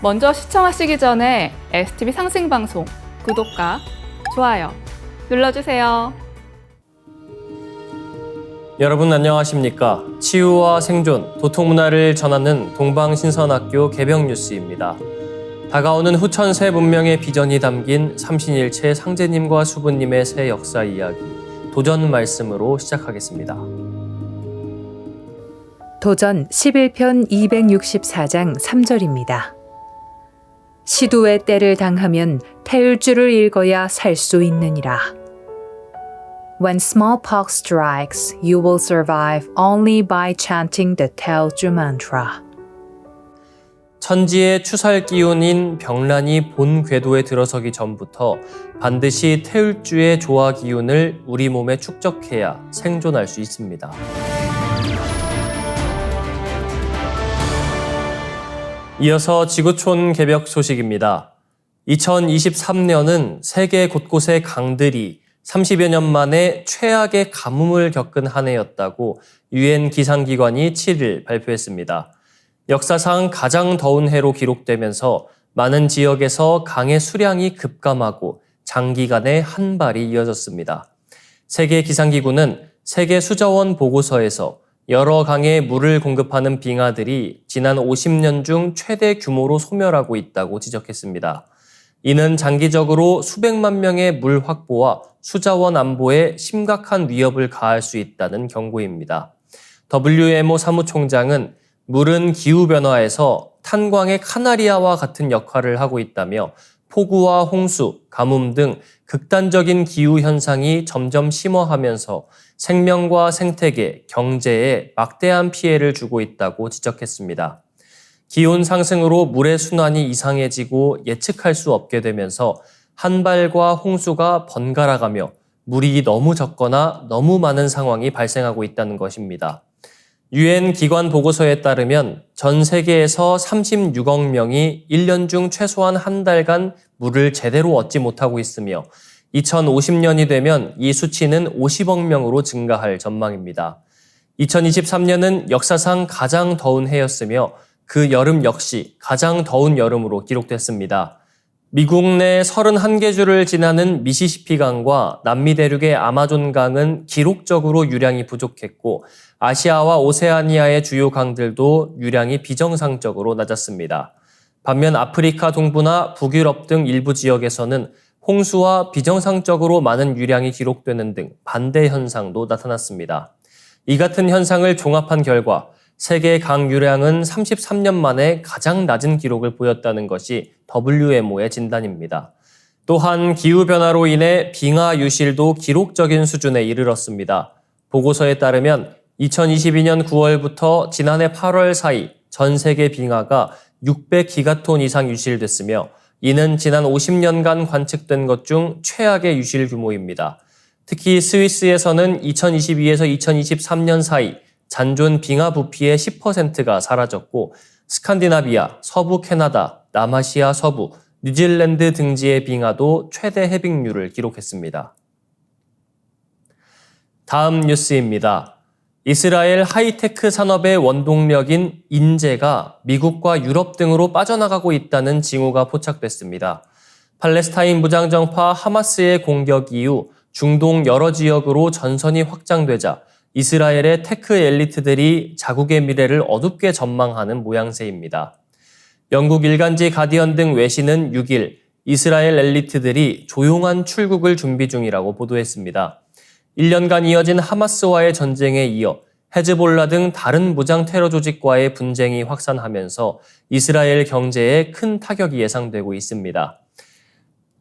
먼저 시청하시기 전에 STV 상승방송 구독과 좋아요 눌러주세요. 여러분 안녕하십니까? 치유와 생존, 도통문화를 전하는 동방신선학교 개병뉴스입니다. 다가오는 후천 새 문명의 비전이 담긴 삼신일체 상제님과 수부님의 새 역사 이야기, 도전 말씀으로 시작하겠습니다. 도전 11편 264장 3절입니다. 시두의 때를 당하면 태울주를 읽어야 살 수 있느니라. When smallpox strikes, you will survive only by chanting the Tailju mantra. 천지의 추살 기운인 병란이 본 궤도에 들어서기 전부터 반드시 태울주의 조화 기운을 우리 몸에 축적해야 생존할 수 있습니다. 이어서 지구촌 개벽 소식입니다. 2023년은 세계 곳곳의 강들이 30여 년 만에 최악의 가뭄을 겪은 한 해였다고 유엔 기상기관이 7일 발표했습니다. 역사상 가장 더운 해로 기록되면서 많은 지역에서 강의 수량이 급감하고 장기간의 한발이 이어졌습니다. 세계기상기구는 세계수자원 보고서에서 여러 강에 물을 공급하는 빙하들이 지난 50년 중 최대 규모로 소멸하고 있다고 지적했습니다. 이는 장기적으로 수백만 명의 물 확보와 수자원 안보에 심각한 위협을 가할 수 있다는 경고입니다. WMO 사무총장은 물은 기후변화에서 탄광의 카나리아와 같은 역할을 하고 있다며 폭우와 홍수, 가뭄 등 극단적인 기후현상이 점점 심화하면서 생명과 생태계, 경제에 막대한 피해를 주고 있다고 지적했습니다. 기온 상승으로 물의 순환이 이상해지고 예측할 수 없게 되면서 한발과 홍수가 번갈아가며 물이 너무 적거나 너무 많은 상황이 발생하고 있다는 것입니다. 유엔 기관 보고서에 따르면 전 세계에서 36억 명이 1년 중 최소한 한 달간 물을 제대로 얻지 못하고 있으며 2050년이 되면 이 수치는 50억 명으로 증가할 전망입니다. 2023년은 역사상 가장 더운 해였으며 그 여름 역시 가장 더운 여름으로 기록됐습니다. 미국 내 31개 주를 지나는 미시시피 강과 남미 대륙의 아마존 강은 기록적으로 유량이 부족했고 아시아와 오세아니아의 주요 강들도 유량이 비정상적으로 낮았습니다. 반면 아프리카 동부나 북유럽 등 일부 지역에서는 홍수와 비정상적으로 많은 유량이 기록되는 등 반대 현상도 나타났습니다. 이 같은 현상을 종합한 결과 세계 강 유량은 33년 만에 가장 낮은 기록을 보였다는 것이 WMO의 진단입니다. 또한 기후변화로 인해 빙하 유실도 기록적인 수준에 이르렀습니다. 보고서에 따르면 2022년 9월부터 지난해 8월 사이 전 세계 빙하가 600기가톤 이상 유실됐으며 이는 지난 50년간 관측된 것 중 최악의 유실 규모입니다. 특히 스위스에서는 2022에서 2023년 사이 잔존 빙하 부피의 10%가 사라졌고 스칸디나비아, 서부 캐나다, 남아시아 서부, 뉴질랜드 등지의 빙하도 최대 해빙률을 기록했습니다. 다음 뉴스입니다. 이스라엘 하이테크 산업의 원동력인 인재가 미국과 유럽 등으로 빠져나가고 있다는 징후가 포착됐습니다. 팔레스타인 무장정파 하마스의 공격 이후 중동 여러 지역으로 전선이 확장되자 이스라엘의 테크 엘리트들이 자국의 미래를 어둡게 전망하는 모양새입니다. 영국 일간지 가디언 등 외신은 6일 이스라엘 엘리트들이 조용한 출국을 준비 중이라고 보도했습니다. 1년간 이어진 하마스와의 전쟁에 이어 헤즈볼라 등 다른 무장 테러 조직과의 분쟁이 확산하면서 이스라엘 경제에 큰 타격이 예상되고 있습니다.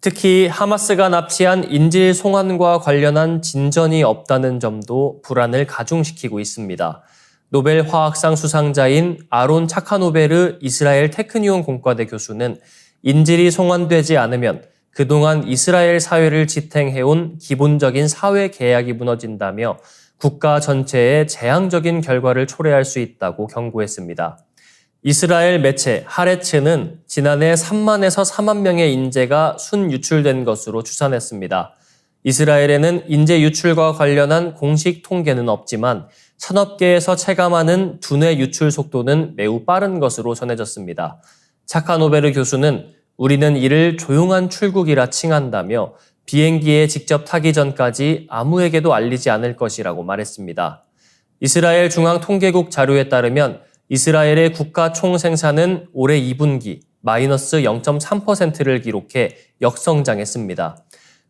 특히 하마스가 납치한 인질 송환과 관련한 진전이 없다는 점도 불안을 가중시키고 있습니다. 노벨 화학상 수상자인 아론 차카노베르 이스라엘 테크니온 공과대 교수는 인질이 송환되지 않으면 그동안 이스라엘 사회를 지탱해온 기본적인 사회 계약이 무너진다며 국가 전체에 재앙적인 결과를 초래할 수 있다고 경고했습니다. 이스라엘 매체 하레츠는 지난해 3만에서 4만 명의 인재가 순유출된 것으로 추산했습니다. 이스라엘에는 인재 유출과 관련한 공식 통계는 없지만 산업계에서 체감하는 두뇌 유출 속도는 매우 빠른 것으로 전해졌습니다. 차카노베르 교수는 우리는 이를 조용한 출국이라 칭한다며 비행기에 직접 타기 전까지 아무에게도 알리지 않을 것이라고 말했습니다. 이스라엘 중앙통계국 자료에 따르면 이스라엘의 국가 총생산은 올해 2분기 마이너스 0.3%를 기록해 역성장했습니다.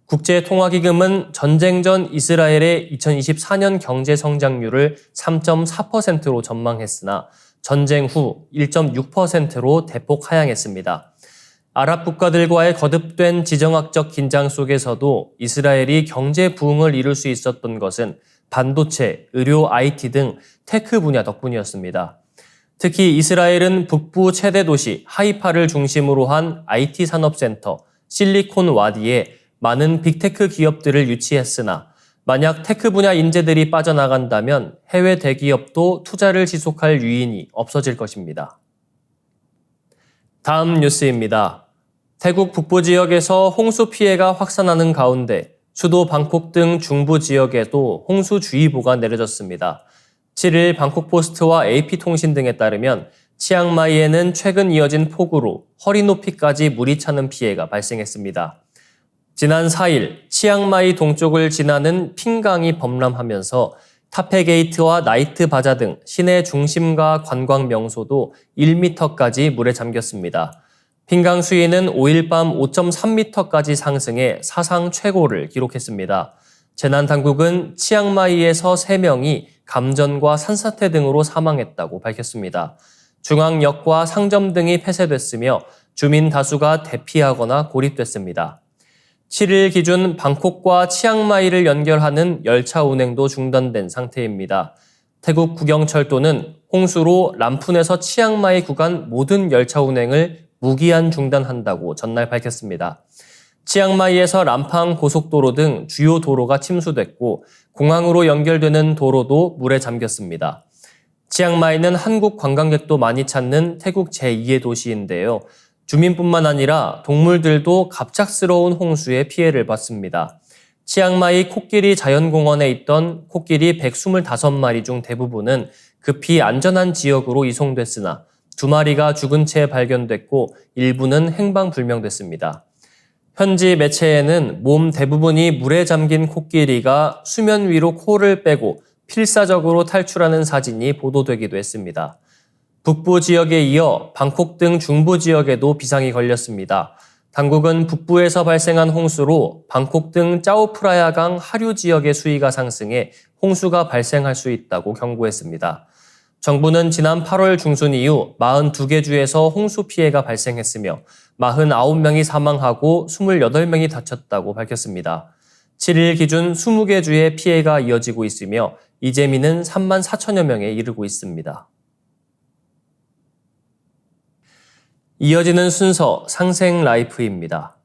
국제통화기금은 전쟁 전 이스라엘의 2024년 경제 성장률을 3.4%로 전망했으나 전쟁 후 1.6%로 대폭 하향했습니다. 아랍 국가들과의 거듭된 지정학적 긴장 속에서도 이스라엘이 경제 부흥을 이룰 수 있었던 것은 반도체, 의료, IT 등 테크 분야 덕분이었습니다. 특히 이스라엘은 북부 최대 도시 하이파를 중심으로 한 IT 산업센터 실리콘 와디에 많은 빅테크 기업들을 유치했으나 만약 테크 분야 인재들이 빠져나간다면 해외 대기업도 투자를 지속할 유인이 없어질 것입니다. 다음 뉴스입니다. 태국 북부 지역에서 홍수 피해가 확산하는 가운데 수도 방콕 등 중부 지역에도 홍수주의보가 내려졌습니다. 7일 방콕포스트와 AP통신 등에 따르면 치앙마이에는 최근 이어진 폭우로 허리 높이까지 물이 차는 피해가 발생했습니다. 지난 4일 치앙마이 동쪽을 지나는 핑강이 범람하면서 타페게이트와 나이트 바자 등 시내 중심가 관광 명소도 1m까지 물에 잠겼습니다. 핑강 수위는 5일 밤 5.3m까지 상승해 사상 최고를 기록했습니다. 재난당국은 치앙마이에서 3명이 감전과 산사태 등으로 사망했다고 밝혔습니다. 중앙역과 상점 등이 폐쇄됐으며 주민 다수가 대피하거나 고립됐습니다. 7일 기준 방콕과 치앙마이를 연결하는 열차 운행도 중단된 상태입니다. 태국 국영철도는 홍수로 람푼에서 치앙마이 구간 모든 열차 운행을 무기한 중단한다고 전날 밝혔습니다. 치앙마이에서 람팡 고속도로 등 주요 도로가 침수됐고 공항으로 연결되는 도로도 물에 잠겼습니다. 치앙마이는 한국 관광객도 많이 찾는 태국 제2의 도시인데요. 주민뿐만 아니라 동물들도 갑작스러운 홍수에 피해를 봤습니다. 치앙마이 코끼리 자연공원에 있던 코끼리 125마리 중 대부분은 급히 안전한 지역으로 이송됐으나 2마리가 죽은 채 발견됐고 일부는 행방불명됐습니다. 현지 매체에는 몸 대부분이 물에 잠긴 코끼리가 수면 위로 코를 빼고 필사적으로 탈출하는 사진이 보도되기도 했습니다. 북부 지역에 이어 방콕 등 중부 지역에도 비상이 걸렸습니다. 당국은 북부에서 발생한 홍수로 방콕 등 짜오프라야강 하류 지역의 수위가 상승해 홍수가 발생할 수 있다고 경고했습니다. 정부는 지난 8월 중순 이후 42개 주에서 홍수 피해가 발생했으며 49명이 사망하고 28명이 다쳤다고 밝혔습니다. 7일 기준 20개 주의 피해가 이어지고 있으며 이재민은 3만 4천여 명에 이르고 있습니다. 이어지는 순서 상생 라이프입니다.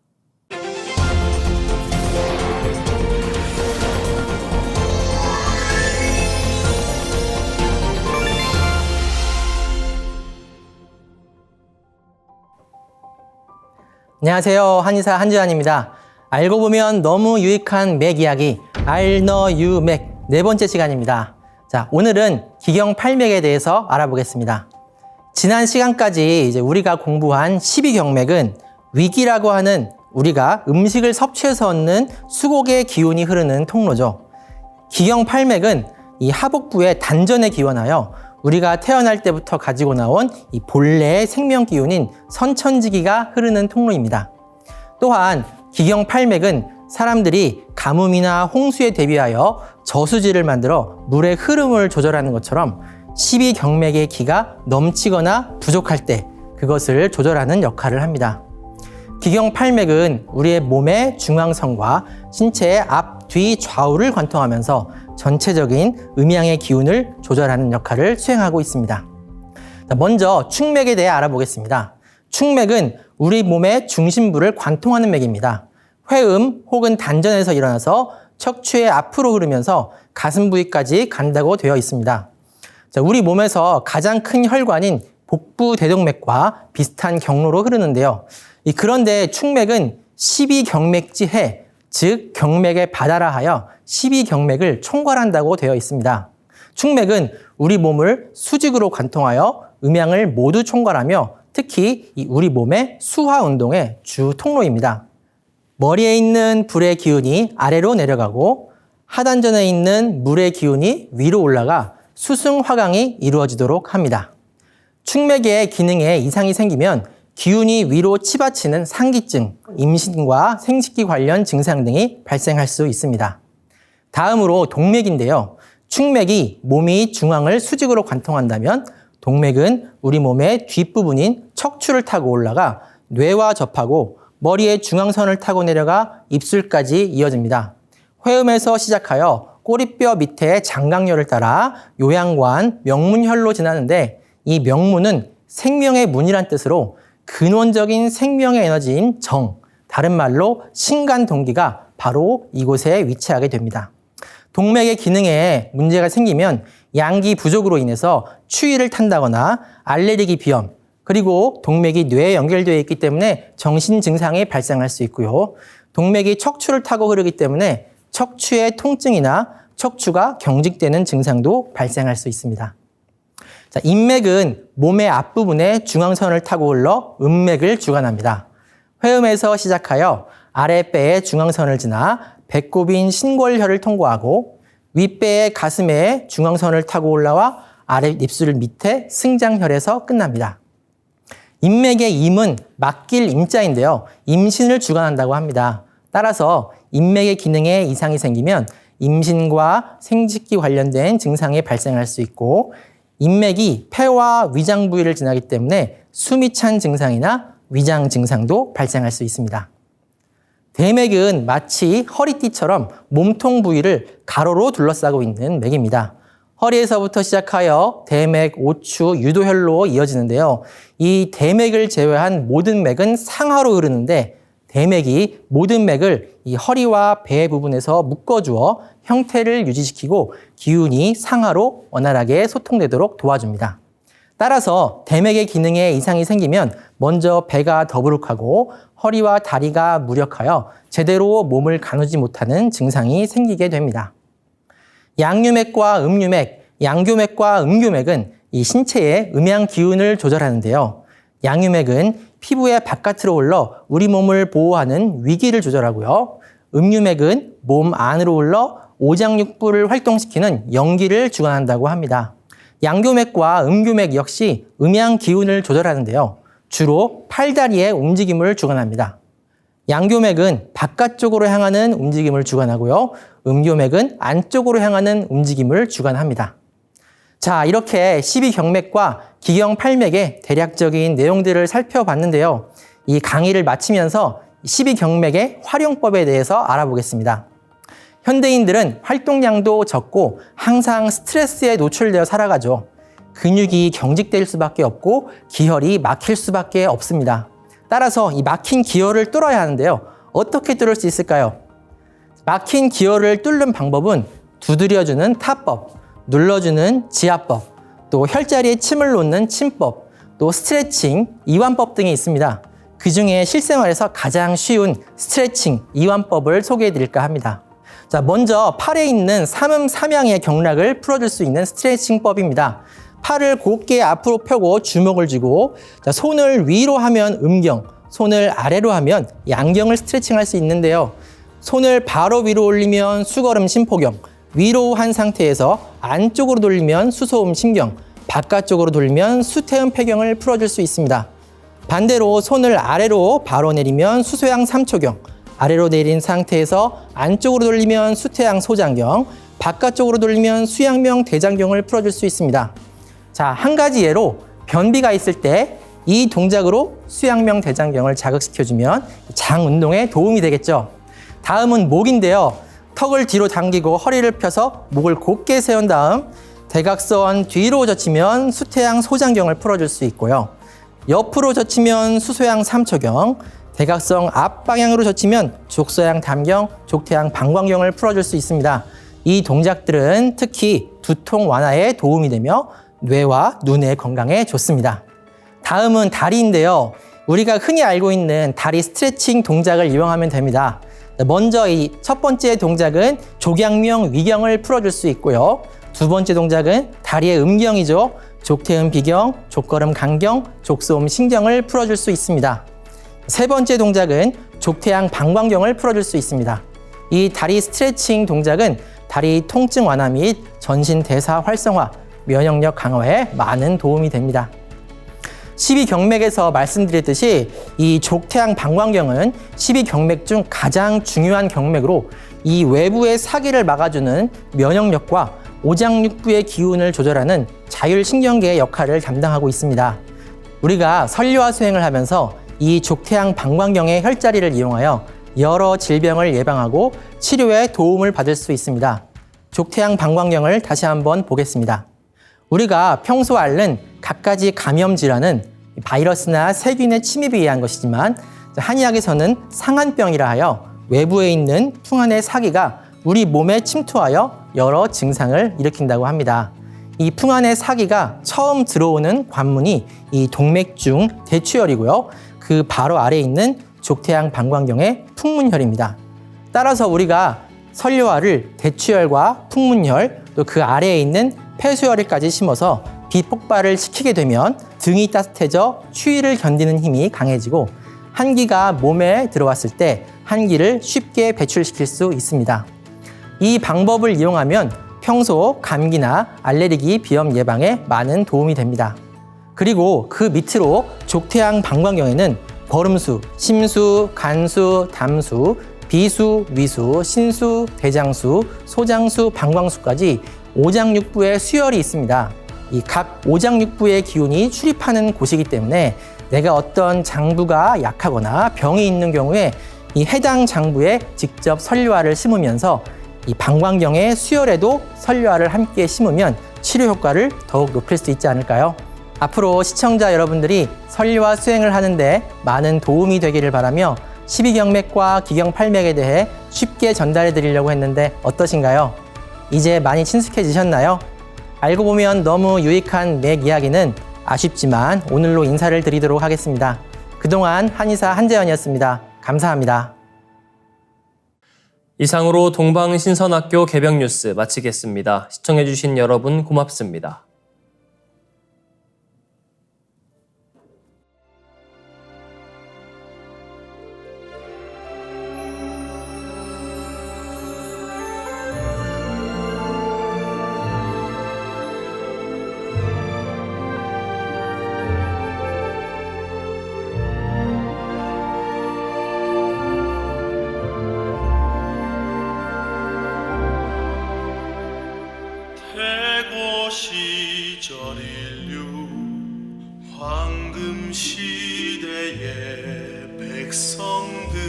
안녕하세요. 한의사 한지환입니다. 알고 보면 너무 유익한 맥 이야기 알너유맥 네 번째 시간입니다. 자, 오늘은 기경팔맥에 대해서 알아보겠습니다. 지난 시간까지 이제 우리가 공부한 12경맥은 위기라고 하는 우리가 음식을 섭취해서 얻는 수곡의 기운이 흐르는 통로죠. 기경팔맥은 이 하복부의 단전에 기원하여 우리가 태어날 때부터 가지고 나온 이 본래의 생명 기운인 선천지기가 흐르는 통로입니다. 또한 기경팔맥은 사람들이 가뭄이나 홍수에 대비하여 저수지를 만들어 물의 흐름을 조절하는 것처럼 12경맥의 기가 넘치거나 부족할 때 그것을 조절하는 역할을 합니다. 기경팔맥은 우리의 몸의 중앙선과 신체의 앞, 뒤, 좌우를 관통하면서 전체적인 음양의 기운을 조절하는 역할을 수행하고 있습니다. 먼저 축맥에 대해 알아보겠습니다. 축맥은 우리 몸의 중심부를 관통하는 맥입니다. 회음 혹은 단전에서 일어나서 척추의 앞으로 흐르면서 가슴 부위까지 간다고 되어 있습니다. 우리 몸에서 가장 큰 혈관인 복부 대동맥과 비슷한 경로로 흐르는데요. 그런데 축맥은 12경맥지해, 즉 경맥의 바다라 하여 12경맥을 총괄한다고 되어 있습니다. 축맥은 우리 몸을 수직으로 관통하여 음양을 모두 총괄하며 특히 우리 몸의 수화 운동의 주 통로입니다. 머리에 있는 불의 기운이 아래로 내려가고 하단전에 있는 물의 기운이 위로 올라가 수승화강이 이루어지도록 합니다. 축맥의 기능에 이상이 생기면 기운이 위로 치받치는 상기증, 임신과 생식기 관련 증상 등이 발생할 수 있습니다. 다음으로 동맥인데요. 축맥이 몸이 중앙을 수직으로 관통한다면 동맥은 우리 몸의 뒷부분인 척추를 타고 올라가 뇌와 접하고 머리의 중앙선을 타고 내려가 입술까지 이어집니다. 회음에서 시작하여 꼬리뼈 밑에 장강렬을 따라 요양관, 명문혈로 지나는데 이 명문은 생명의 문이란 뜻으로 근원적인 생명의 에너지인 정, 다른 말로 신간동기가 바로 이곳에 위치하게 됩니다. 동맥의 기능에 문제가 생기면 양기 부족으로 인해서 추위를 탄다거나 알레르기 비염, 그리고 동맥이 뇌에 연결되어 있기 때문에 정신 증상이 발생할 수 있고요. 동맥이 척추를 타고 흐르기 때문에 척추의 통증이나 척추가 경직되는 증상도 발생할 수 있습니다. 자, 인맥은 몸의 앞부분에 중앙선을 타고 흘러 음맥을 주관합니다. 회음에서 시작하여 아랫배의 중앙선을 지나 배꼽인 신골혈을 통과하고 윗배의 가슴에 중앙선을 타고 올라와 아래 입술 밑에 승장혈에서 끝납니다. 인맥의 임은 맡길 임자인데요. 임신을 주관한다고 합니다. 따라서 인맥의 기능에 이상이 생기면 임신과 생殖기 관련된 증상이 발생할 수 있고 인맥이 폐와 위장 부위를 지나기 때문에 숨이 찬 증상이나 위장 증상도 발생할 수 있습니다. 대맥은 마치 허리띠처럼 몸통 부위를 가로로 둘러싸고 있는 맥입니다. 허리에서부터 시작하여 대맥, 오추, 유도혈로 이어지는데요. 이 대맥을 제외한 모든 맥은 상하로 흐르는데 대맥이 모든 맥을 이 허리와 배 부분에서 묶어주어 형태를 유지시키고 기운이 상하로 원활하게 소통되도록 도와줍니다. 따라서 대맥의 기능에 이상이 생기면 먼저 배가 더부룩하고 허리와 다리가 무력하여 제대로 몸을 가누지 못하는 증상이 생기게 됩니다. 양유맥과 음유맥, 양교맥과 음교맥은 이 신체의 음양 기운을 조절하는데요. 양유맥은 피부의 바깥으로 흘러 우리 몸을 보호하는 위기를 조절하고요. 음유맥은 몸 안으로 흘러 오장육부를 활동시키는 영기를 주관한다고 합니다. 양교맥과 음교맥 역시 음양 기운을 조절하는데요. 주로 팔다리의 움직임을 주관합니다. 양교맥은 바깥쪽으로 향하는 움직임을 주관하고요. 음교맥은 안쪽으로 향하는 움직임을 주관합니다. 자, 이렇게 12경맥과 기경팔맥의 대략적인 내용들을 살펴봤는데요. 이 강의를 마치면서 12경맥의 활용법에 대해서 알아보겠습니다. 현대인들은 활동량도 적고 항상 스트레스에 노출되어 살아가죠. 근육이 경직될 수밖에 없고 기혈이 막힐 수밖에 없습니다. 따라서 이 막힌 기혈을 뚫어야 하는데요. 어떻게 뚫을 수 있을까요? 막힌 기혈을 뚫는 방법은 두드려주는 타법, 눌러주는 지압법, 또 혈자리에 침을 놓는 침법, 또 스트레칭, 이완법 등이 있습니다. 그 중에 실생활에서 가장 쉬운 스트레칭, 이완법을 소개해 드릴까 합니다. 자, 먼저 팔에 있는 삼음 삼양의 경락을 풀어줄 수 있는 스트레칭법입니다. 팔을 곧게 앞으로 펴고 주먹을 쥐고, 자, 손을 위로 하면 음경, 손을 아래로 하면 양경을 스트레칭할 수 있는데요. 손을 바로 위로 올리면 수거름 심포경, 위로 한 상태에서 안쪽으로 돌리면 수소음 심경, 바깥쪽으로 돌리면 수태음 폐경을 풀어줄 수 있습니다. 반대로 손을 아래로 바로 내리면 수소양 삼초경, 아래로 내린 상태에서 안쪽으로 돌리면 수태양 소장경, 바깥쪽으로 돌리면 수양명 대장경을 풀어줄 수 있습니다. 자, 한 가지 예로 변비가 있을 때 이 동작으로 수양명 대장경을 자극시켜주면 장 운동에 도움이 되겠죠. 다음은 목인데요. 턱을 뒤로 당기고 허리를 펴서 목을 곧게 세운 다음 대각선 뒤로 젖히면 수태양 소장경을 풀어줄 수 있고요. 옆으로 젖히면 수소양 삼초경, 대각선 앞방향으로 젖히면 족소양 담경, 족태양 방광경을 풀어줄 수 있습니다. 이 동작들은 특히 두통 완화에 도움이 되며 뇌와 눈의 건강에 좋습니다. 다음은 다리인데요. 우리가 흔히 알고 있는 다리 스트레칭 동작을 이용하면 됩니다. 먼저 이 첫 번째 동작은 족양명 위경을 풀어줄 수 있고요. 두 번째 동작은 다리의 음경이죠. 족태음 비경, 족걸음 간경, 족소음 신경을 풀어줄 수 있습니다. 세 번째 동작은 족태양 방광경을 풀어줄 수 있습니다. 이 다리 스트레칭 동작은 다리 통증 완화 및 전신 대사 활성화, 면역력 강화에 많은 도움이 됩니다. 12경맥에서 말씀드렸듯이 이 족태양 방광경은 12경맥 중 가장 중요한 경맥으로 이 외부의 사기를 막아주는 면역력과 오장육부의 기운을 조절하는 자율신경계의 역할을 담당하고 있습니다. 우리가 설유화 수행을 하면서 이 족태양 방광경의 혈자리를 이용하여 여러 질병을 예방하고 치료에 도움을 받을 수 있습니다. 족태양 방광경을 다시 한번 보겠습니다. 우리가 평소 앓는 갖가지 감염 질환은 바이러스나 세균의 침입에 의한 것이지만 한의학에서는 상한병이라 하여 외부에 있는 풍한의 사기가 우리 몸에 침투하여 여러 증상을 일으킨다고 합니다. 이 풍한의 사기가 처음 들어오는 관문이 이 동맥중 대추혈이고요. 그 바로 아래에 있는 족태양 방광경의 풍문혈입니다. 따라서 우리가 설유화를 대추혈과 풍문혈 또 그 아래에 있는 폐수혈까지 심어서 비폭발을 시키게 되면 등이 따뜻해져 추위를 견디는 힘이 강해지고 한기가 몸에 들어왔을 때 한기를 쉽게 배출시킬 수 있습니다. 이 방법을 이용하면 평소 감기나 알레르기 비염 예방에 많은 도움이 됩니다. 그리고 그 밑으로 족태양 방광경에는 거름수, 심수, 간수, 담수, 비수, 위수, 신수, 대장수, 소장수, 방광수까지 오장육부의 수혈이 있습니다. 이 각 오장육부의 기운이 출입하는 곳이기 때문에 내가 어떤 장부가 약하거나 병이 있는 경우에 이 해당 장부에 직접 설유화를 심으면서 이 방광경의 수혈에도 설유화를 함께 심으면 치료 효과를 더욱 높일 수 있지 않을까요? 앞으로 시청자 여러분들이 설유화 수행을 하는데 많은 도움이 되기를 바라며 12경맥과 기경팔맥에 대해 쉽게 전달해 드리려고 했는데 어떠신가요? 이제 많이 친숙해지셨나요? 알고 보면 너무 유익한 맥 이야기는 아쉽지만 오늘로 인사를 드리도록 하겠습니다. 그동안 한의사 한재현이었습니다. 감사합니다. 이상으로 동방신선학교 개병 뉴스 마치겠습니다. 시청해주신 여러분 고맙습니다. 태고 시절 인류 황금 시대의 백성들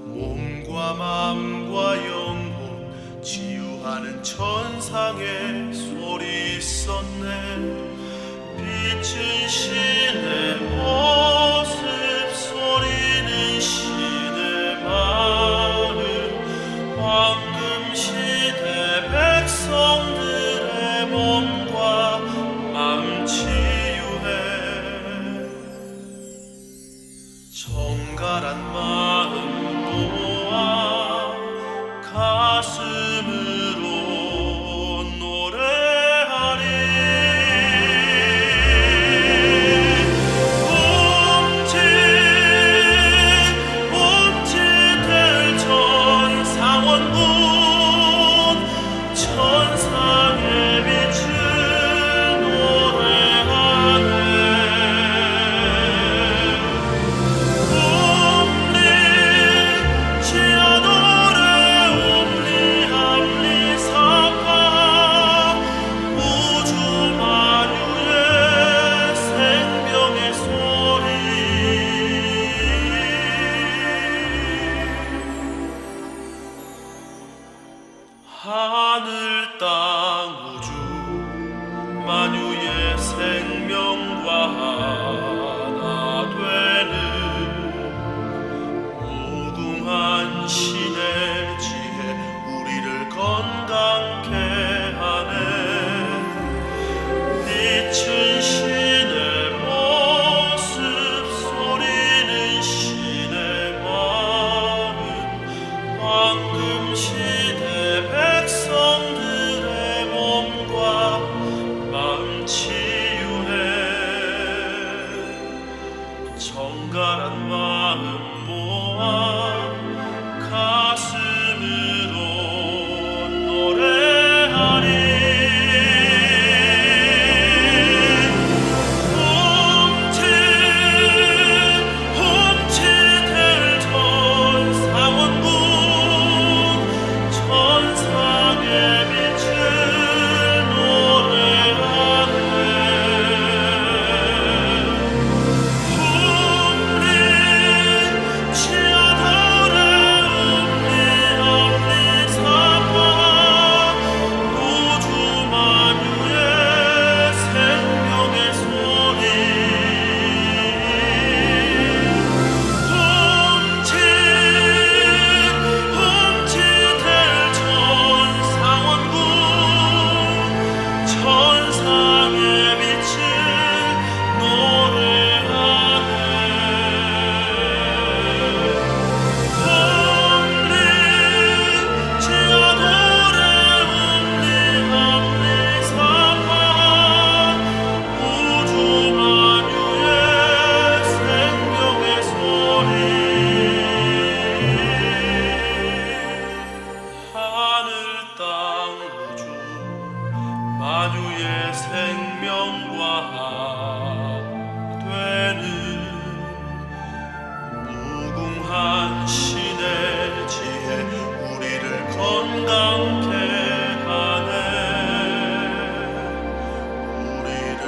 몸과 마음과 영혼 치유하는 천상의 소리 있었네. 빛은 신의 모습 소리는 신의 마음 황금 시대 백성들의 몸과 마음 치유해. 정갈한 마음 모아 가슴으로 노래하리. 움찔움찔 될 전상원군 천상의 빛을 노래하네. 꿈리 성갈한 마음 모아 가슴으로 노래하리. 홈치될 전상원군 천상의 빛을 노래하네. 치아들의 옴니 암리 사파 우주 만유의 생명의 소리. 홈치될 천상원군 천상의 빛을 노래하네. 치아돌의 옴니 암리 사파 우주 만유의 생명의 소리. 하늘 땅 우주 만유의 생명과 되는 무궁한 신의 지혜 우리를 건강케 하네. 우리를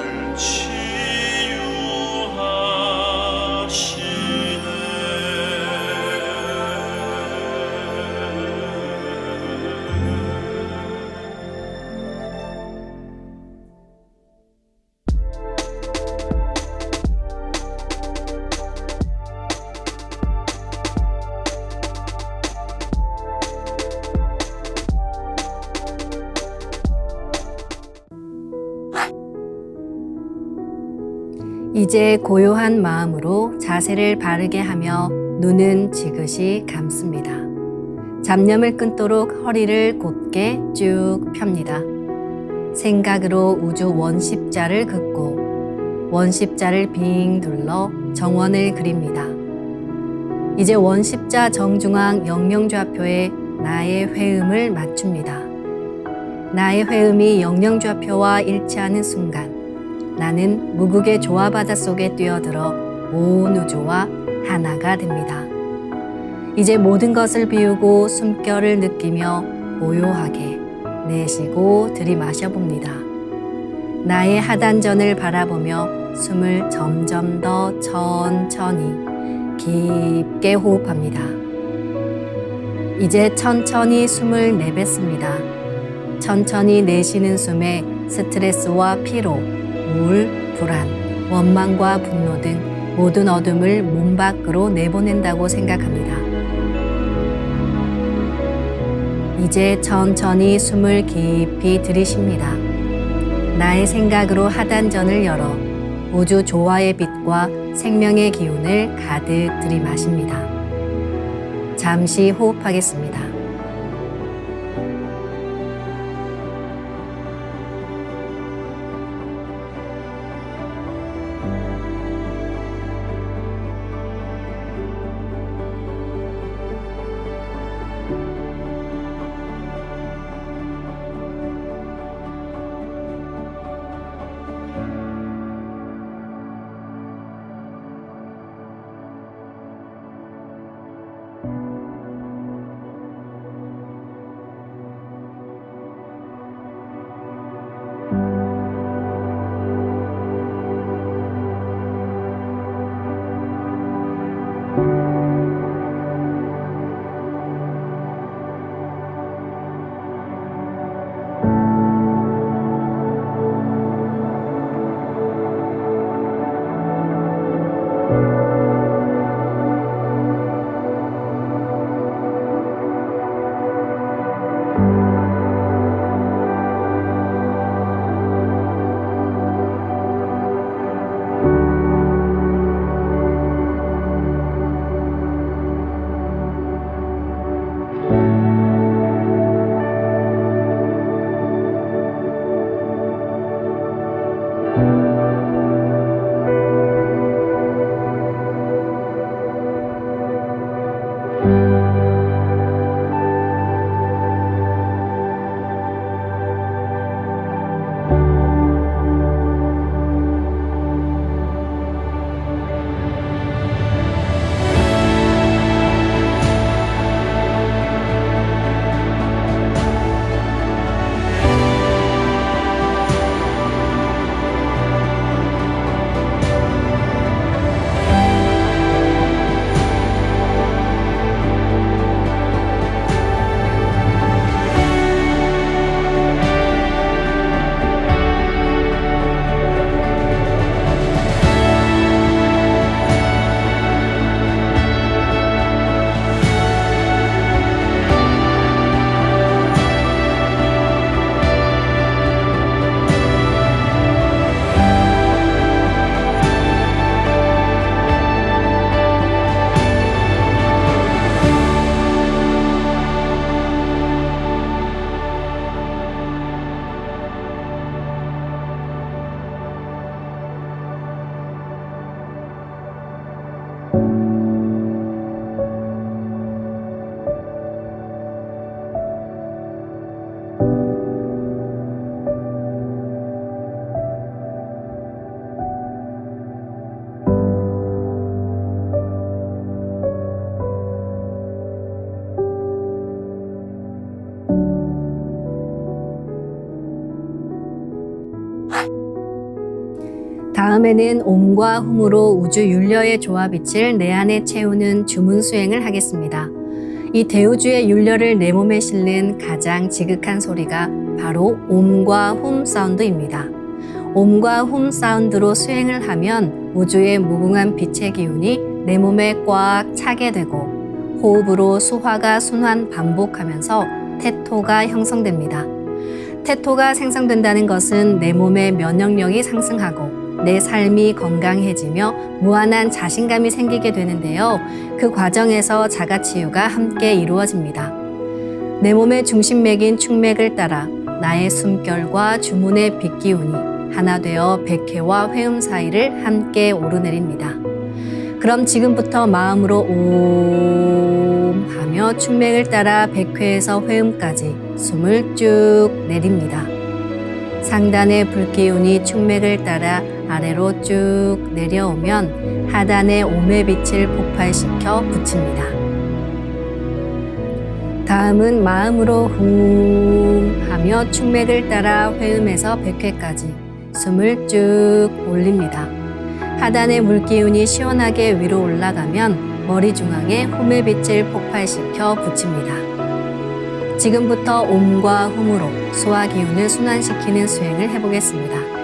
이제 고요한 마음으로 자세를 바르게 하며 눈은 지그시 감습니다. 잡념을 끊도록 허리를 곧게 쭉 펴니다. 생각으로 우주 원십자를 긋고 원십자를 빙 둘러 정원을 그립니다. 이제 원십자 정중앙 영명좌표에 나의 회음을 맞춥니다. 나의 회음이 영영좌표와 일치하는 순간 나는 무국의 조화바다 속에 뛰어들어 온 우주와 하나가 됩니다. 이제 모든 것을 비우고 숨결을 느끼며 고요하게 내쉬고 들이마셔 봅니다. 나의 하단전을 바라보며 숨을 점점 더 천천히 깊게 호흡합니다. 이제 천천히 숨을 내뱉습니다. 천천히 내쉬는 숨에 스트레스와 피로, 우울, 불안, 원망과 분노 등 모든 어둠을 몸 밖으로 내보낸다고 생각합니다. 이제 천천히 숨을 깊이 들이쉽니다. 나의 생각으로 하단전을 열어 우주 조화의 빛과 생명의 기운을 가득 들이마십니다. 잠시 호흡하겠습니다. 다음에는 옴과 훔으로 우주 율려의 조화빛을 내 안에 채우는 주문 수행을 하겠습니다. 이 대우주의 율려를 내 몸에 실는 가장 지극한 소리가 바로 옴과 훔 사운드입니다. 옴과 훔 사운드로 수행을 하면 우주의 무궁한 빛의 기운이 내 몸에 꽉 차게 되고 호흡으로 수화가 순환 반복하면서 태토가 형성됩니다. 태토가 생성된다는 것은 내 몸의 면역력이 상승하고 내 삶이 건강해지며 무한한 자신감이 생기게 되는데요. 그 과정에서 자가치유가 함께 이루어집니다. 내 몸의 중심맥인 축맥을 따라 나의 숨결과 주문의 빛기운이 하나 되어 백회와 회음 사이를 함께 오르내립니다. 그럼 지금부터 마음으로 옴 하며 축맥을 따라 백회에서 회음까지 숨을 쭉 내립니다. 상단의 불기운이 축맥을 따라 아래로 쭉 내려오면 하단의 옴의 빛을 폭발시켜 붙입니다. 다음은 마음으로 훔 하며 축맥을 따라 회음에서 백회까지 숨을 쭉 올립니다. 하단의 물기운이 시원하게 위로 올라가면 머리 중앙에 홈의 빛을 폭발시켜 붙입니다. 지금부터 옴과 훔으로 소화 기운을 순환시키는 수행을 해보겠습니다.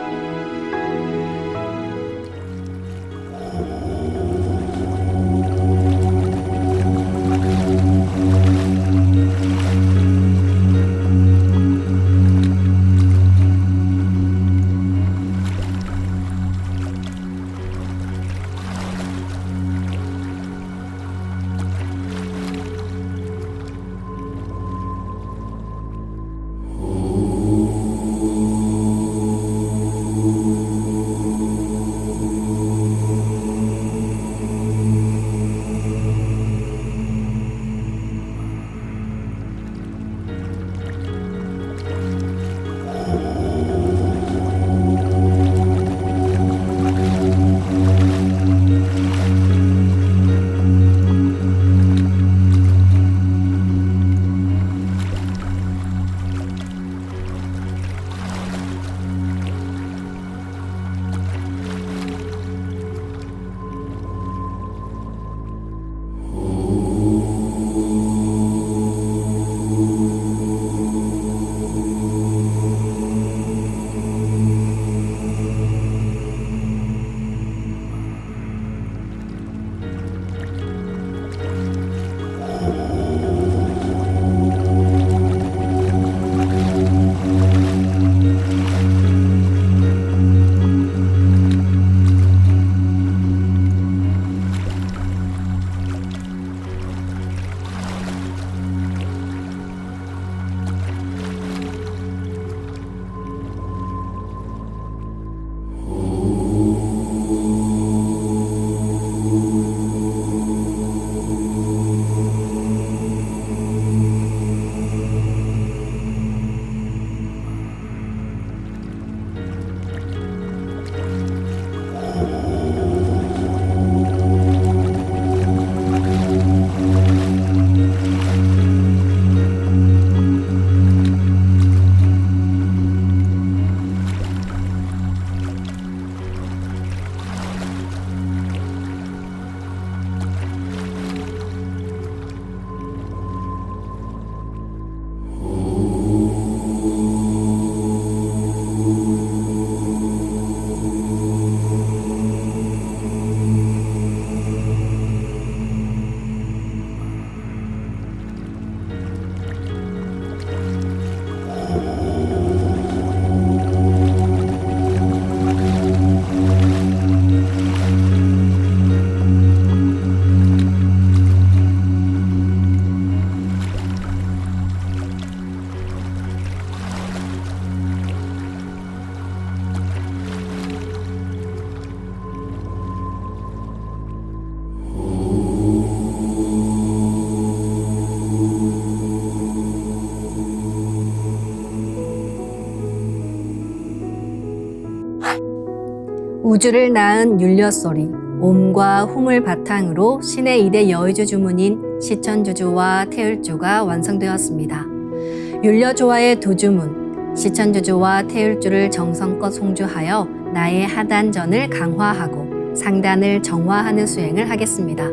우주를 낳은 율려소리, 옴과 훔을 바탕으로 신의 2대 여의주 주문인 시천주주와 태율주가 완성되었습니다. 율려조화의 두 주문, 시천주주와 태율주를 정성껏 송주하여 나의 하단전을 강화하고 상단을 정화하는 수행을 하겠습니다.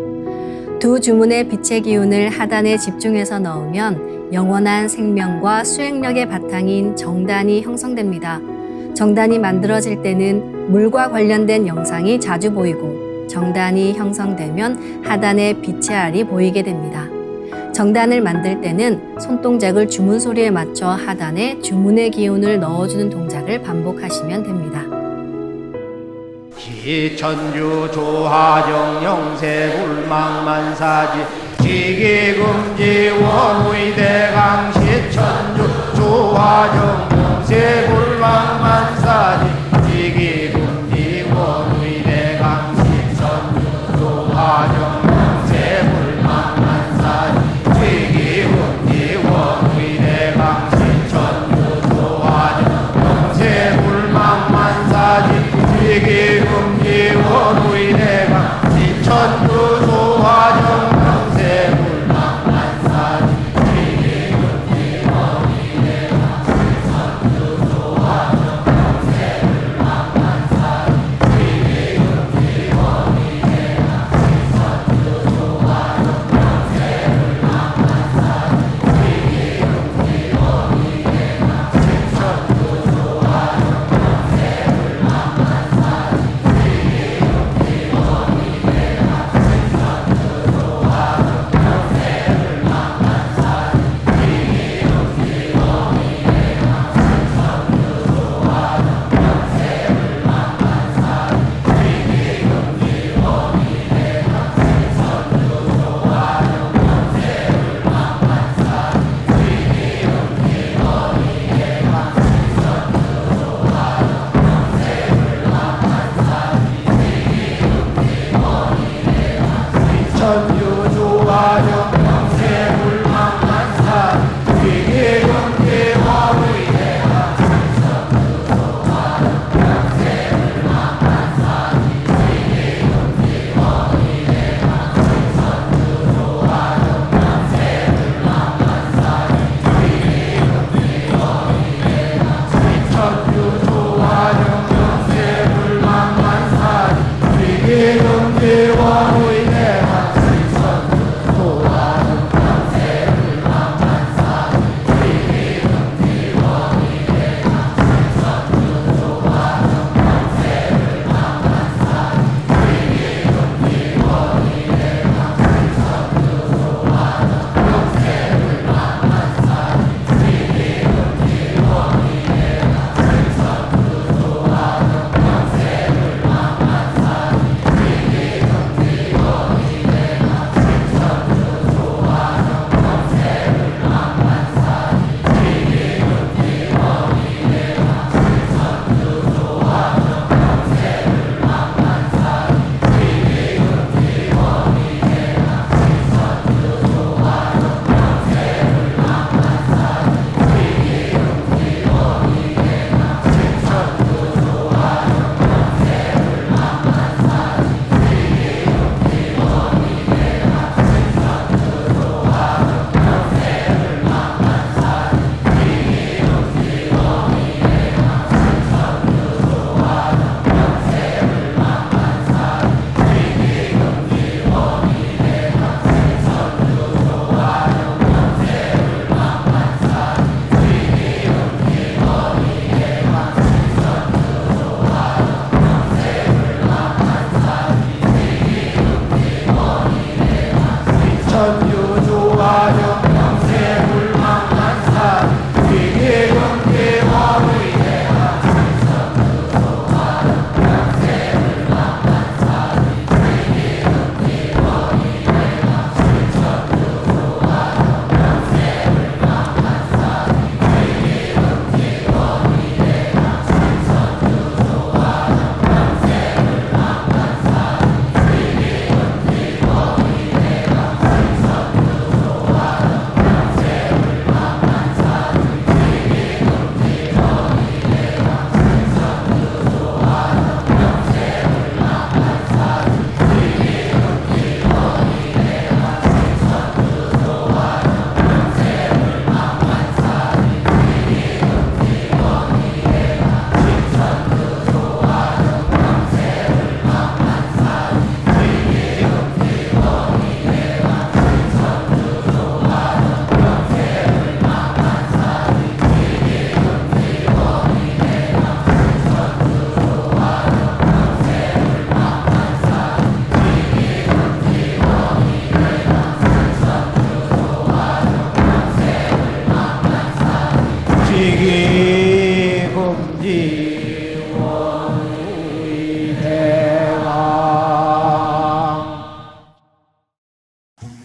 두 주문의 빛의 기운을 하단에 집중해서 넣으면 영원한 생명과 수행력의 바탕인 정단이 형성됩니다. 정단이 만들어질 때는 물과 관련된 영상이 자주 보이고 정단이 형성되면 하단에 빛의 알이 보이게 됩니다. 정단을 만들 때는 손동작을 주문 소리에 맞춰 하단에 주문의 기운을 넣어주는 동작을 반복하시면 됩니다. 시천주 조하정 영세 불망만사지 지기금지 원의대강 시천주 조하정 영세 불망만사지 지기금지 원의대강 시천주 조하정 영세 불망만사지 지기금지 원의대강 시천주 조하정 영세 불망만사지 지기금지 원의대강 시천주 조하정 영세 불망만사지 지기금지 원의대강 시천주 조하정 영세 불망만사지 지기금지 원의대강 시천주 조하정 영세 불망만사지 지기금지 원의대강 시천주 조하정 영세 천주 조하정 영세 불망만사지 지기금지 원의대강 시천주 조하정 영세 불망만사지 지기금지 원의대강 시천주 조하정 영세 불망만사지 지기금지 원의대강 시천주 조하정 영세 불망만사지 지기금지 원의대강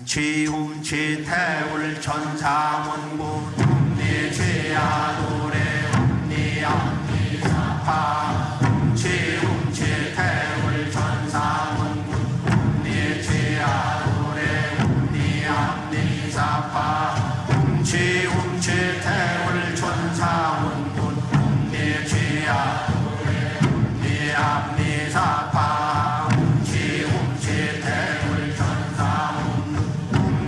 훔치 태울 천사문구 훔니 죄야 노래 훔니 앞니 사파 훔치 태울 천사문구 훔니 죄야 노래 훔니 앞니 사파 훔치 태울 천사문구 훔니 죄야 노래 훔니 앞니 사파 훔치 태울 천사문구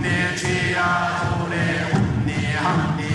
내 죄야 노래 내 함니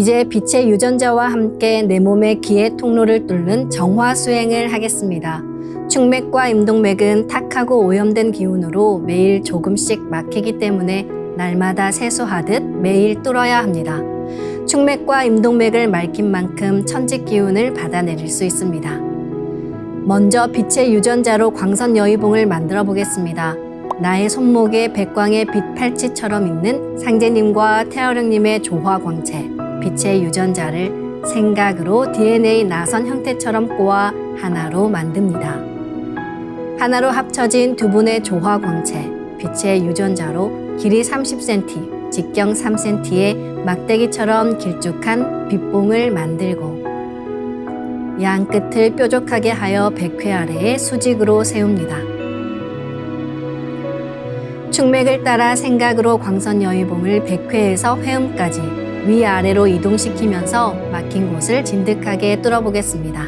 이제 빛의 유전자와 함께 내 몸의 기의 통로를 뚫는 정화 수행을 하겠습니다. 축맥과 임동맥은 탁하고 오염된 기운으로 매일 조금씩 막히기 때문에 날마다 세수하듯 매일 뚫어야 합니다. 축맥과 임동맥을 맑힌 만큼 천직 기운을 받아내릴 수 있습니다. 먼저 빛의 유전자로 광선 여의봉을 만들어 보겠습니다. 나의 손목에 백광의 빛 팔찌처럼 있는 상제님과 태어령님의 조화광채, 빛의 유전자를 생각으로 DNA 나선 형태처럼 꼬아 하나로 만듭니다. 하나로 합쳐진 두 분의 조화광채, 빛의 유전자로 길이 30cm, 직경 3cm의 막대기처럼 길쭉한 빛봉을 만들고 양 끝을 뾰족하게 하여 백회 아래에 수직으로 세웁니다. 축맥을 따라 생각으로 광선 여의봉을 백회에서 회음까지 위아래로 이동시키면서 막힌 곳을 진득하게 뚫어보겠습니다.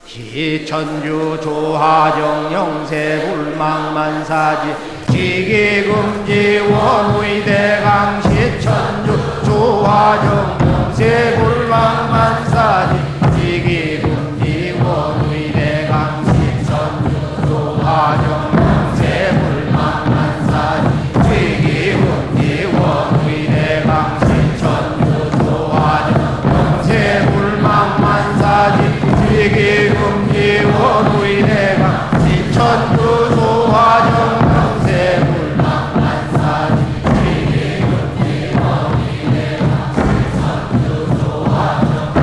기천주 조하정 영세 불망만사지 지기금지 원의대강 시천주 조하정 영세 불망만사지 지기금지 원의대강 시천주 조하정 영세 불망만사지 지기금지 원의대강 시천주 조하정 영세 불망만사지 지기금지 원의대강 시천주 조하정 영세 불망만사지 지기금지 원의대강 시천주 조하정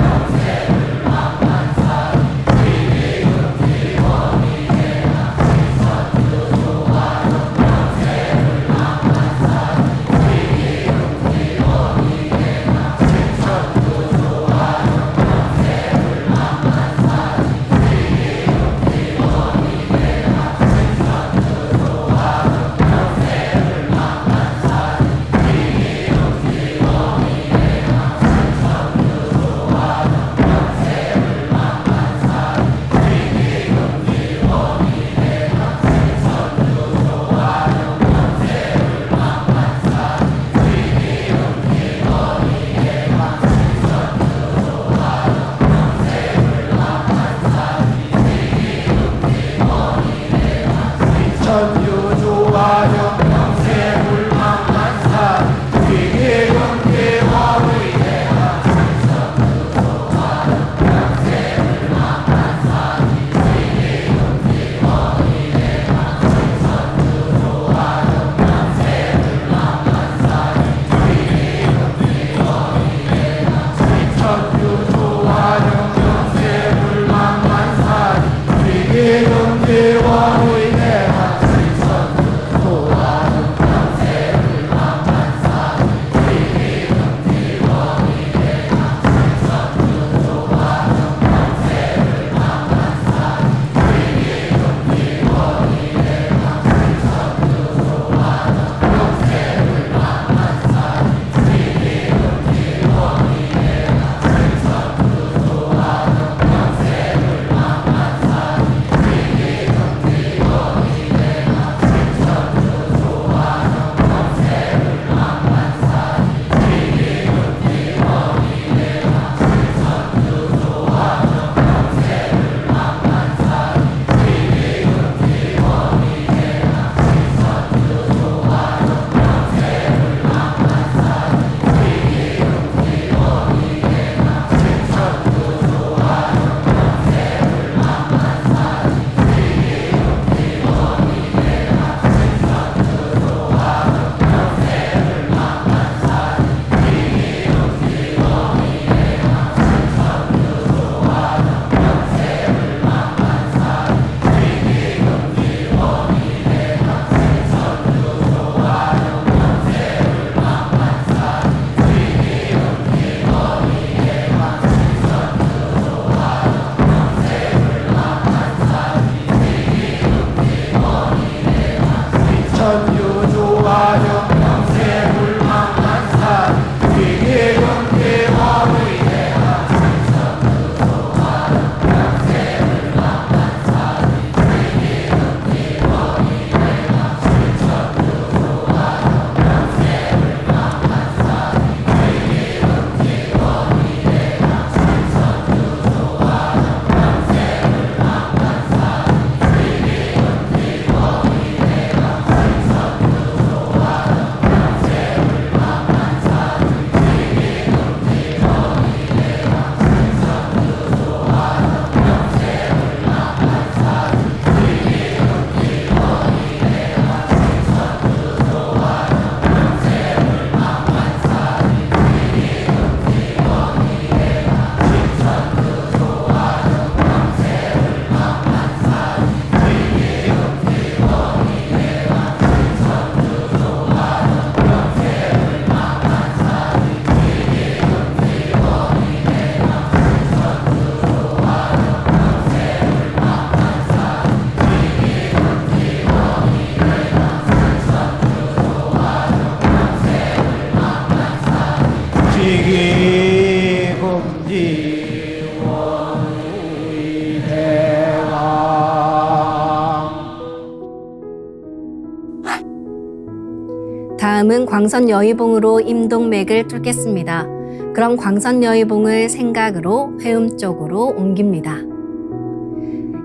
다음은 광선 여의봉으로 임동맥을 뚫겠습니다. 그럼 광선 여의봉을 생각으로 회음 쪽으로 옮깁니다.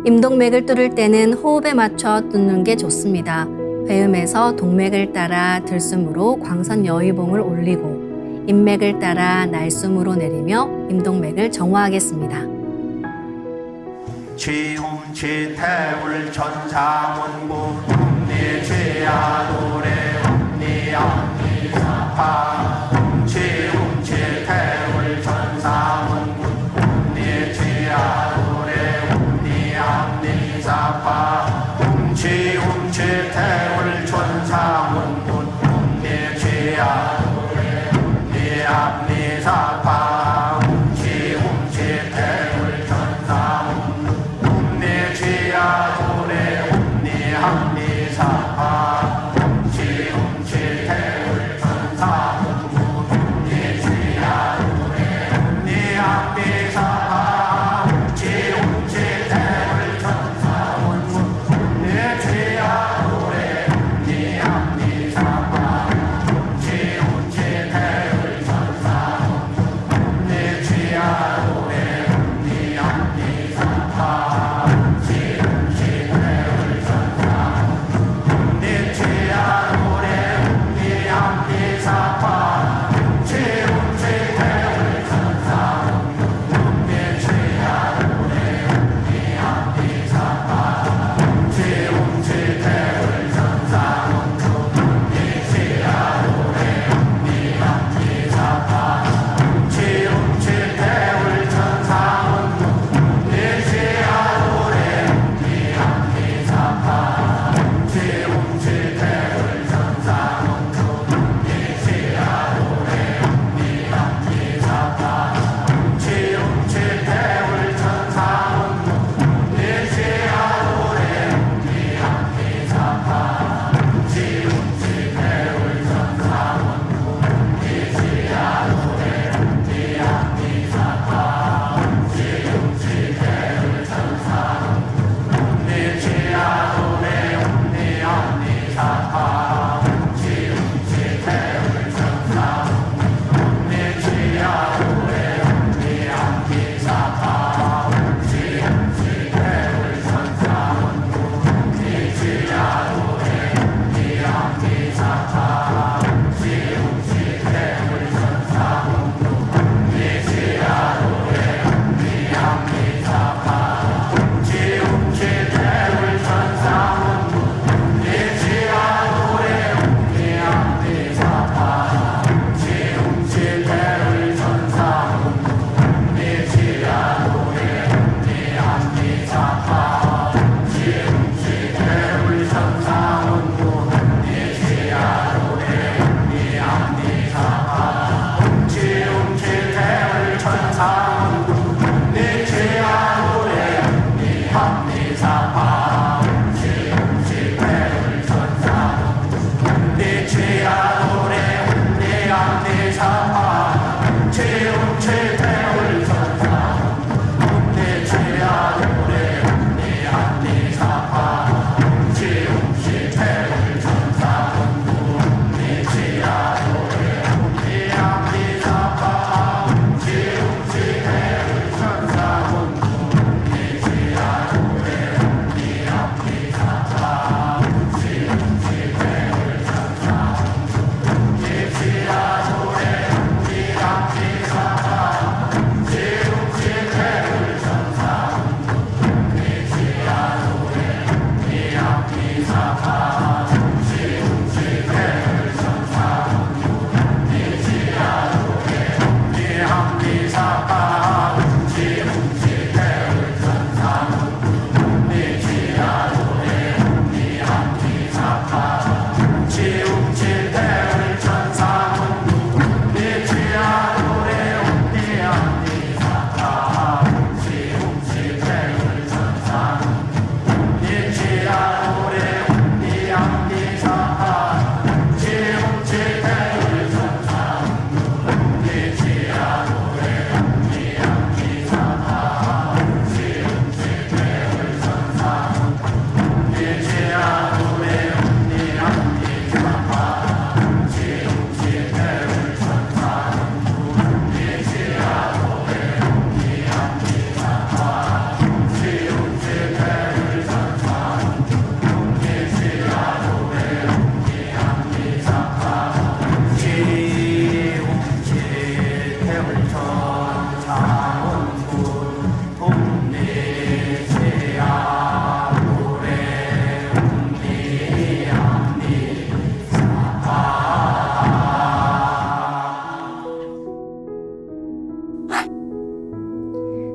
임동맥을 뚫을 때는 호흡에 맞춰 뚫는 게 좋습니다. 회음에서 동맥을 따라 들숨으로 광선 여의봉을 올리고 인맥을 따라 날숨으로 내리며 임동맥을 정화하겠습니다. 지움지태울 천사문구 옴니지야도래 옴니암니사파 지움지태울 천사문구 옴니지야도래 옴니암니사파 지움지태울 천사문구 옴니지야도래 옴니암니사파 지움지태울 천사문구 옴니지야도래 옴니암니사파 지움지태울 천사문구 옴니지야도래 옴니암니사파 지움지태울 천사문구 옴니지야도래 옴니암니사파 지움지태울 천사문구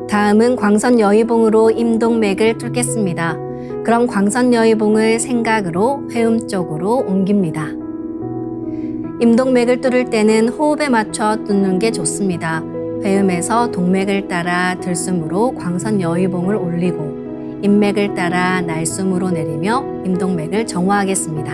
다음은 광선 여의봉으로 임동맥을 뚫겠습니다. 그럼 광선 여의봉을 생각으로 회음 쪽으로 옮깁니다. 임동맥을 뚫을 때는 호흡에 맞춰 뚫는 게 좋습니다. 회음에서 동맥을 따라 들숨으로 광선 여의봉을 올리고 인맥을 따라 날숨으로 내리며 임동맥을 정화하겠습니다.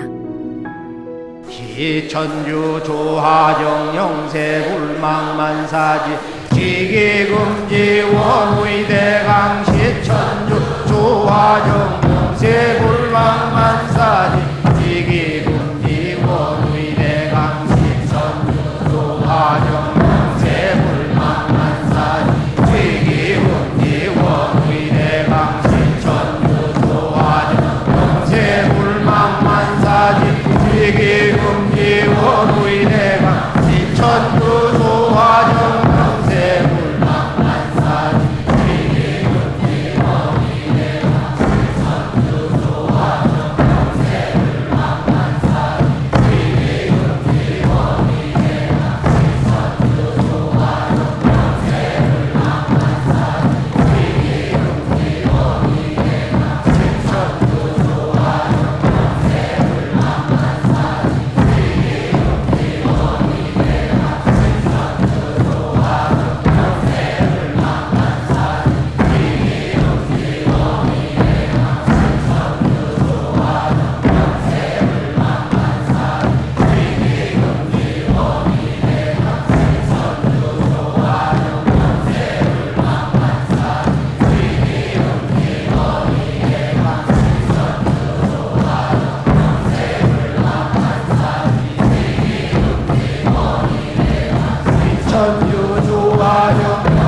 시천주 조하정 영세불망만사지 지기금지 원의대강 시천주 조하정 영세불망만사지 지기금지 원의대강 시천주 조하정 영세불망만사지 지기금지 원의대강 시천주 조하정 영세불망만사지 지기금지 원의대강 시천주 조하정 영세불망만사지 지기금지 원의대강 시천주 조하정 영세불망만사지 지기금지 원의대강 시천주 조하정 영세불망만사지 지기금지 원의대강 시천주 조하정 천주 조하정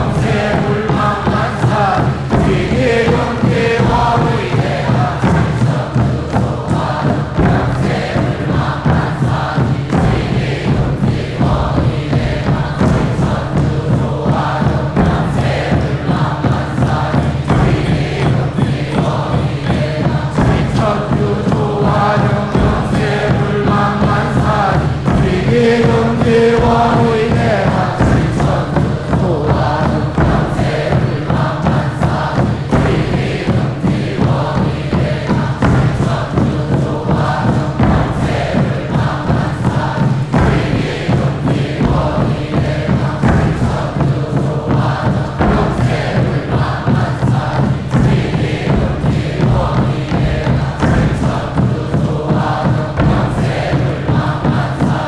영세불망만사지 지기금지 원의대강 시천주 조하정 영세불망만사지 지기금지 원의대강 시천주 조하정 영세불망만사지 지기금지 원의대강 시천주 조하정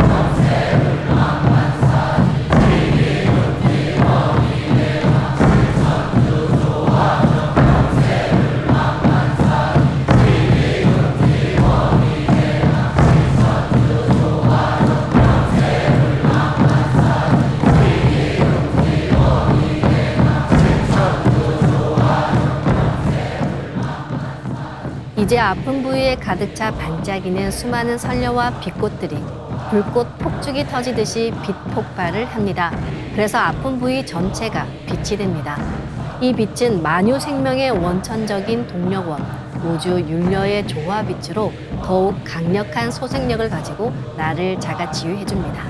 영세불망만사지 지기금지 원의대강 이제 아픈 부위에 가득 차 반짝이는 수많은 선녀와 빛꽃들이 불꽃 폭죽이 터지듯이 빛 폭발을 합니다. 그래서 아픈 부위 전체가 빛이 됩니다. 이 빛은 만유 생명의 원천적인 동력원, 우주 율려의 조화 빛으로 더욱 강력한 소생력을 가지고 나를 자가치유해 줍니다.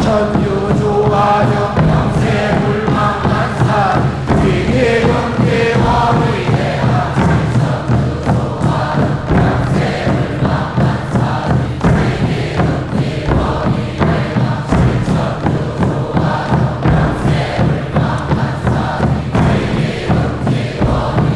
천주 조하정 영세불망만사지 지기금지 원의대강 시천주 조하정 영세불망만사지 지기금지 원의대강 시천주 조하정 영세불망만사지 지기금지 원의대강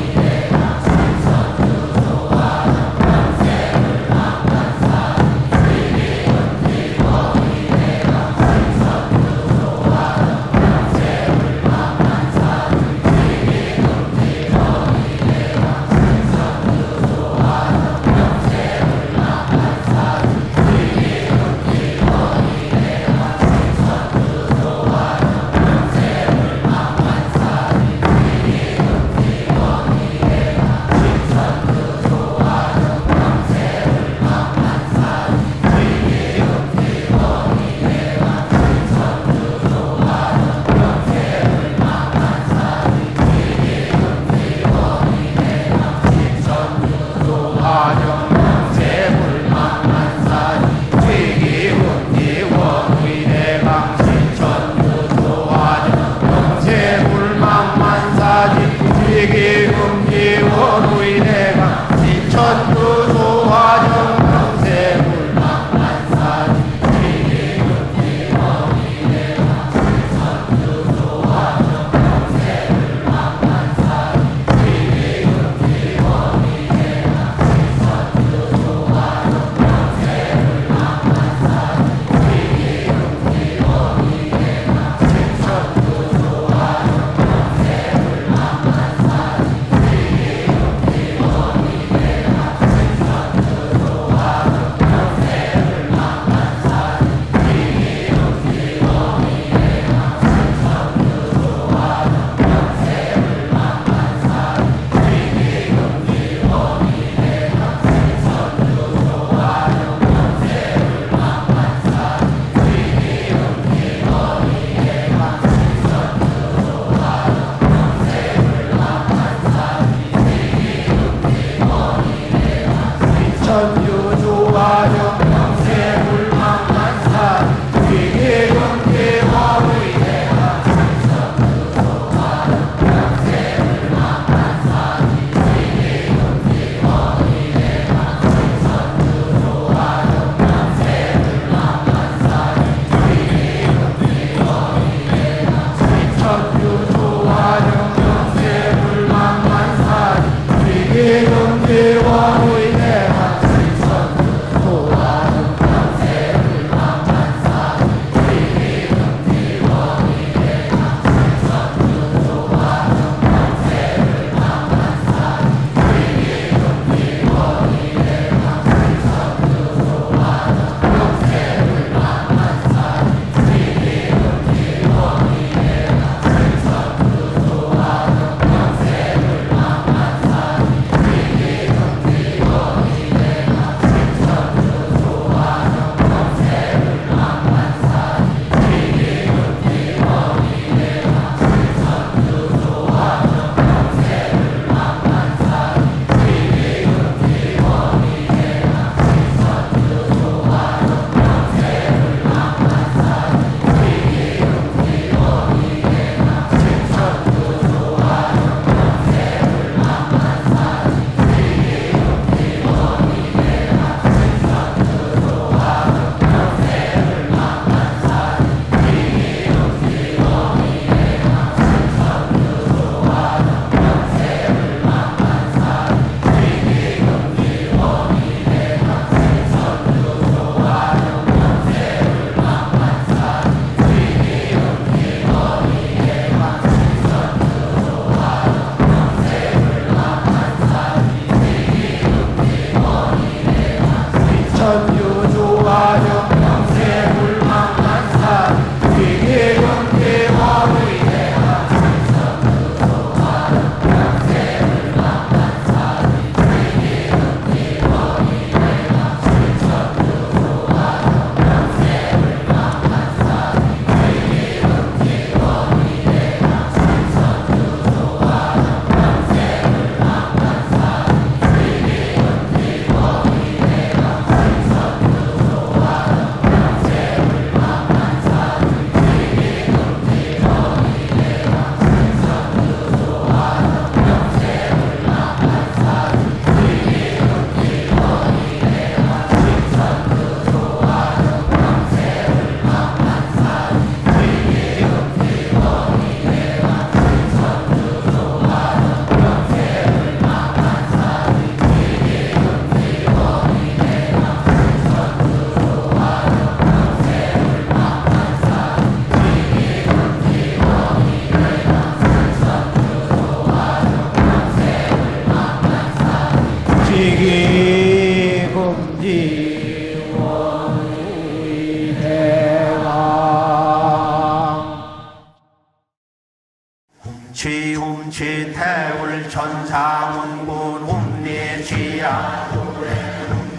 훔치 태울 천상운군 훔리지야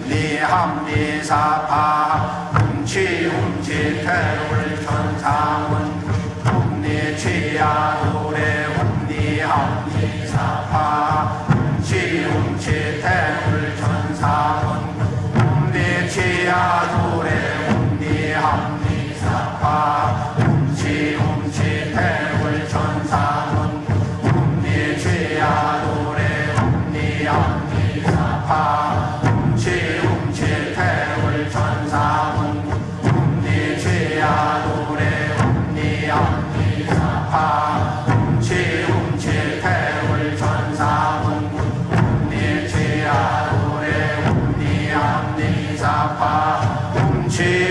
훔리합리사파 훔치 태울 천상운 훔리지야 노래 훔리합리사파 훔치 태울 천상운 훔리지야 노래 훔리합리사파 훔치 태울 천상운 훔리지야 노래 훔리합리사파 훔치 태울 천상운 훔리지야 노래 훔리합리사파 훔치 태울 천상운 훔리지야 노래 훔리합리사파 훔치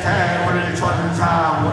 태울 천상운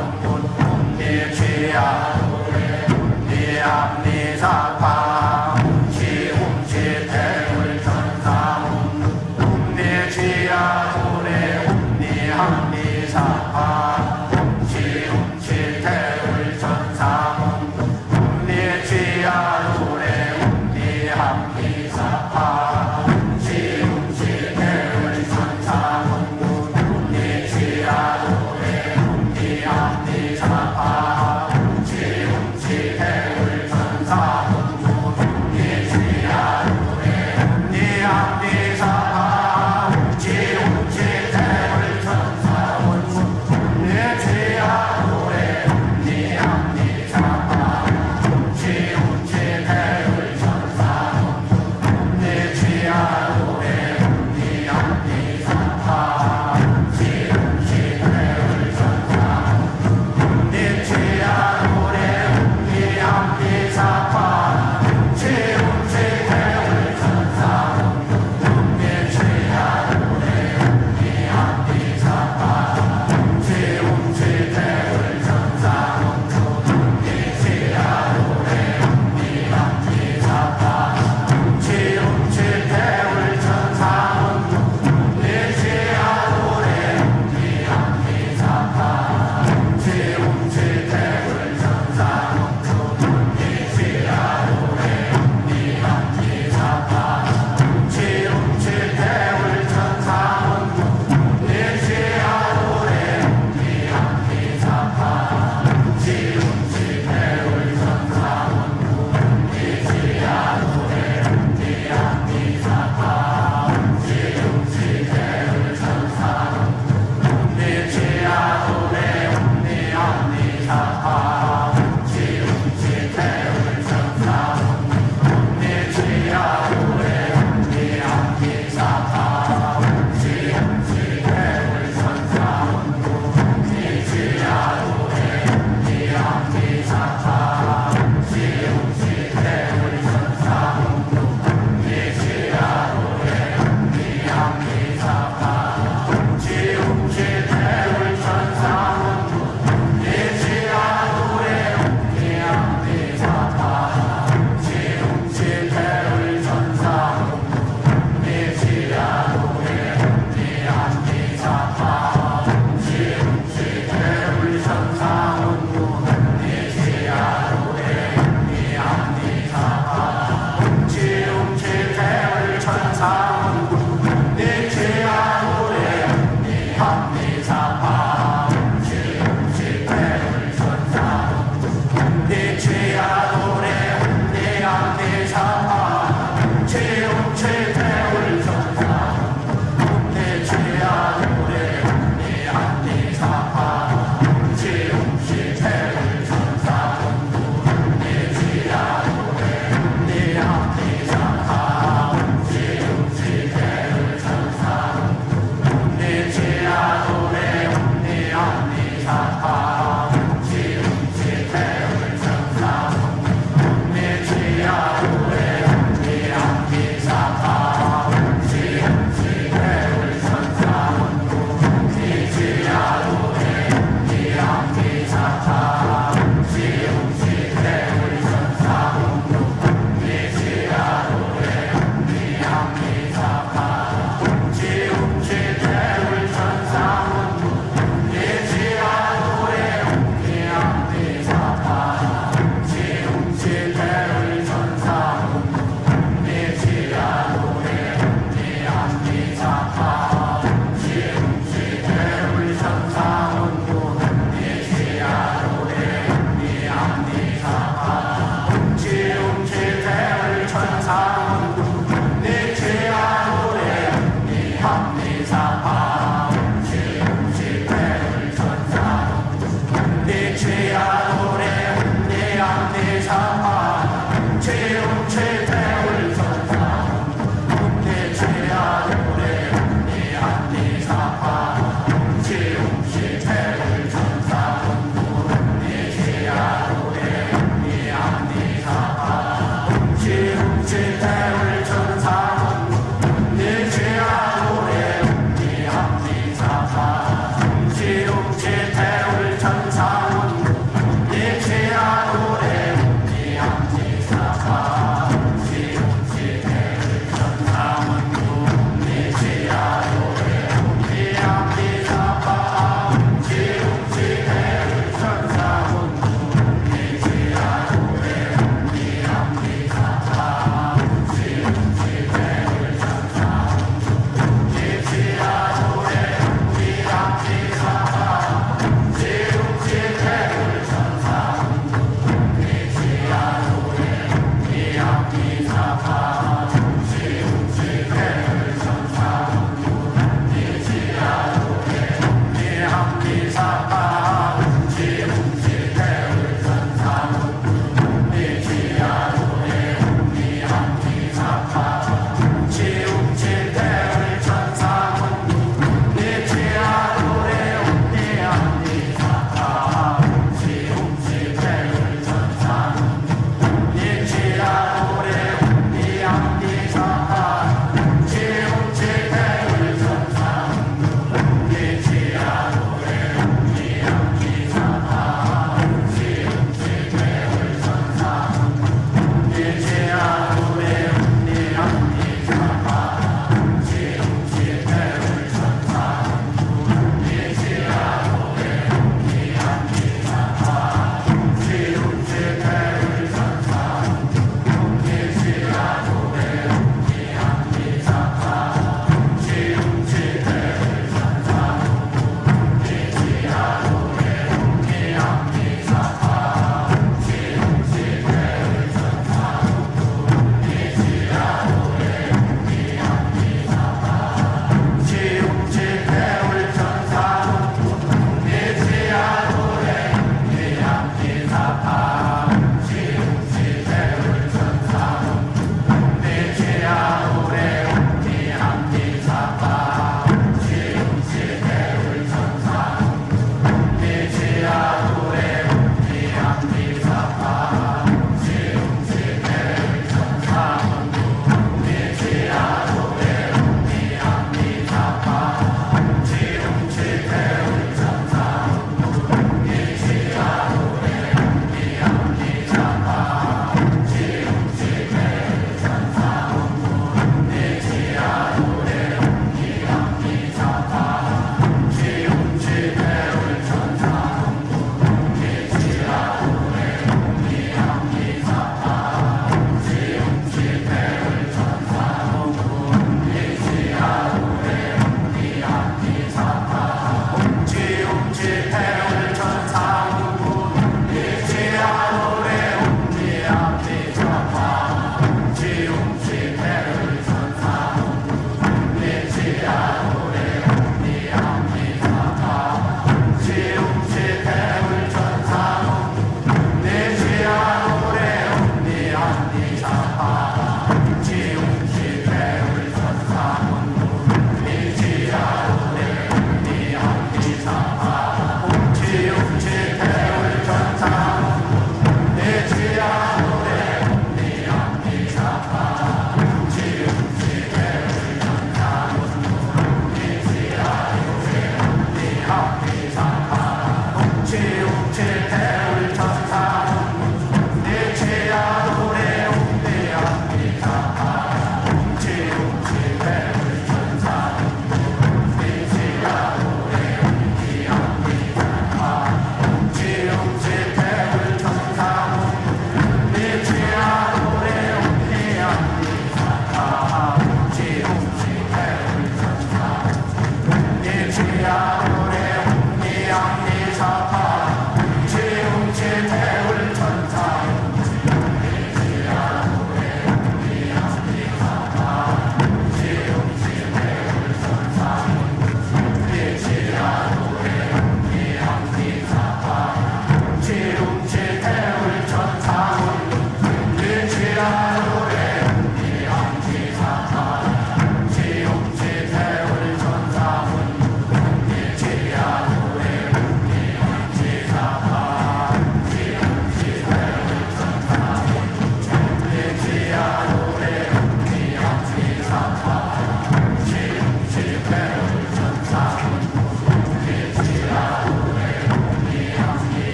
태울